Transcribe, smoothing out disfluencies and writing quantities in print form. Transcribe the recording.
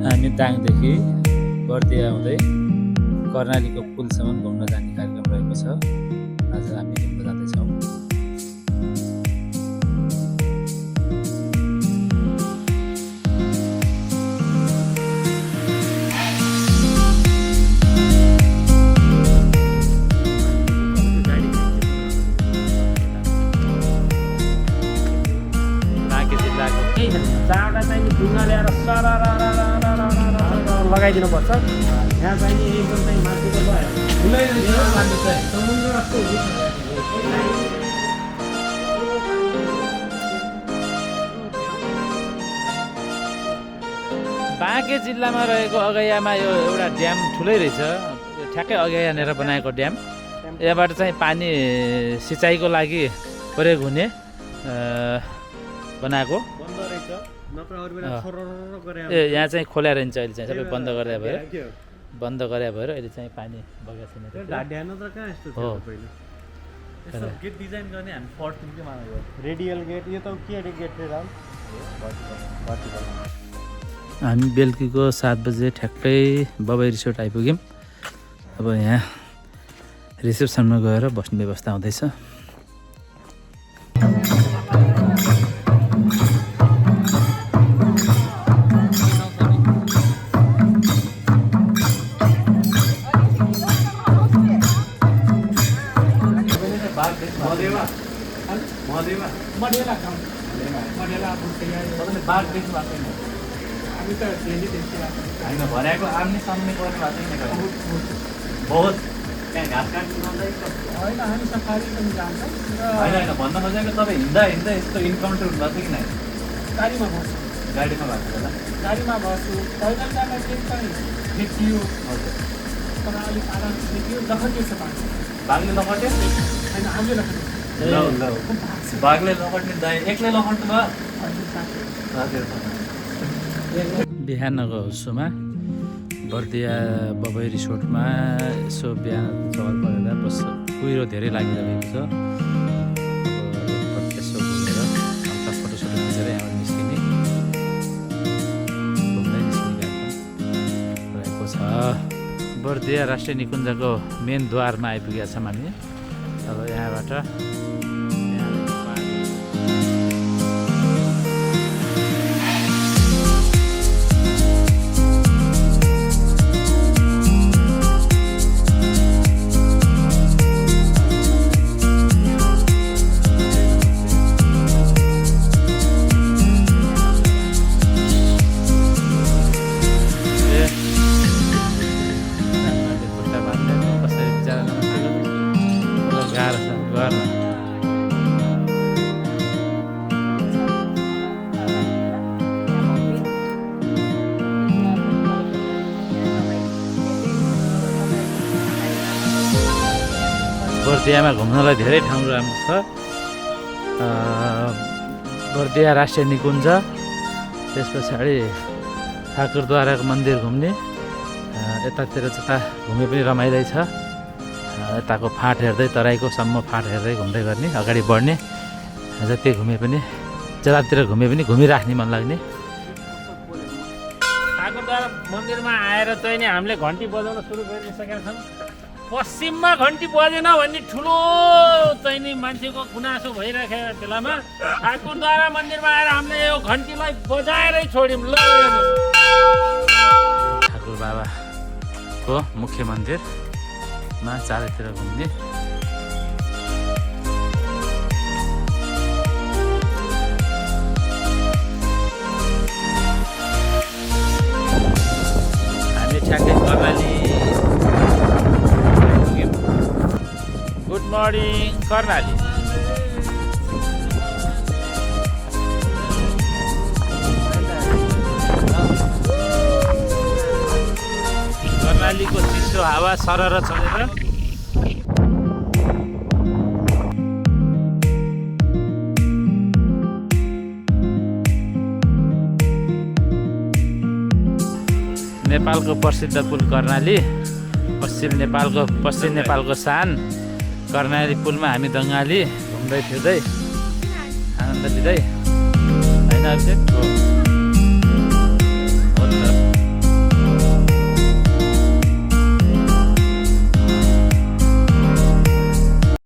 हामी दाङदेखि बर्दिया हुँदै कर्णालीको पुलसम्म घुम्न जाने कार्यक्रम रहेको छ। आज हामी घुम्न जाँदैछौँ। चाडा चाहिँ ढुङ्गा ल्याएर लगाइदिनु पर्छ। यहाँ चाहिँ एकदम चाहिँ माथिको समुद्र जस्तो बाँके जिल्लामा रहेको अगैयामा यो एउटा ड्याम ठुलै रहेछ। ठ्याक्कै अगैयानेर बनाएको ड्याम। यहाँबाट चाहिँ पानी सिँचाइको लागि प्रयोग हुने बनाएको। ए यहाँ चाहिँ खोलेर हिँड्छ। अहिले चाहिँ सबै बन्द गरे भएर अहिले चाहिँ पानी बगेको छैन। हो गेट डिजाइन गर्ने हामी पढ्थ्यौँ के मानेको रेडियल गेट। यो त के गेट रे राम? हामी बेलुकीको 7 बजे ठ्याक्कै बबाई रिसोर्ट आइपुग्यौँ। अब यहाँ रिसेप्सनमा गएर बस्ने व्यवस्था हुँदैछ। होइन भनेको आम्ने सामने गर्ने भएको छैन। बहुत त्यहाँ घाँस काट्नु होइन हामी सफारी पनि जान्छौँ। होइन भन्न खोजेको तपाईँ हिँड्दा यस्तो इन्काउन्टर हुनुभएको कि नै? गाडीमा बस्छु। गाडीमा भएको होला। गाडीमा बस्छु। पैदल जाँदा केही पनि देखियो। हजुर तर अलिक आराम देखियो। लखटियो छ पानी। बाघले लखट्यो? होइन हामीले लखट्यो। बाघले लखट्ने दाइ एक्लै लखट्नु भयो? बिहानको हुस्सोमा बर्दिया बबाई रिसोर्टमा यसो बिहान चहल परेर कुहिरो धेरै लागिरहेको छ। अब एकपल्ट यसो घुमेर हल्का फोटोसोटो खिचेर यहाँबाट निस्किने घुम्दै निस्किने कार्यक्रम रहेको छ। बर्दिया राष्ट्रिय निकुञ्जको मेन द्वारमा आइपुगेका छौँ हामी। अब यहाँबाट बर्दियामा घुम्नलाई धेरै ठाउँ राम्रो छ। बर्दिया राष्ट्रिय निकुञ्ज, त्यस पछाडि ठाकुरद्वाराको मन्दिर घुम्ने, यतातिर जता घुमे पनि रमाइलो छ। यताको फाँट हेर्दै तराईको सम्म फाँट हेर्दै घुम्दै गर्ने, अगाडि बढ्ने, जति घुमे पनि जतातिर घुमे पनि घुमिराख्ने मन लाग्ने। ठाकुरद्वारा मन्दिरमा आएर चाहिँ नि हामीले घन्टी बजाउन सुरु गरिसकेका छौँ। पश्चिममा घन्टी बजेन भन्ने ठुलो चाहिँ नि मान्छेको गुनासो भइरहेको बेलामा ठाकुरद्वारा मन्दिरमा आएर हामीले यो घन्टीलाई बजाएरै छोड्यौँ। ल ठाकुर बाबाको मुख्य मन्दिरमा चारैतिर घुम्ने। हामी ठ्याक्कै कर्णाली। Good morning Karnali. कर्णालीको चिसो हावा सरर चलेर नेपालको प्रसिद्ध पुल कर्णाली, पश्चिम नेपालको सान कर्णाली पुलमा हामी दङ्गाली घुम्दै फिर्दै आनन्द लिँदै होइन अभिषेक हो।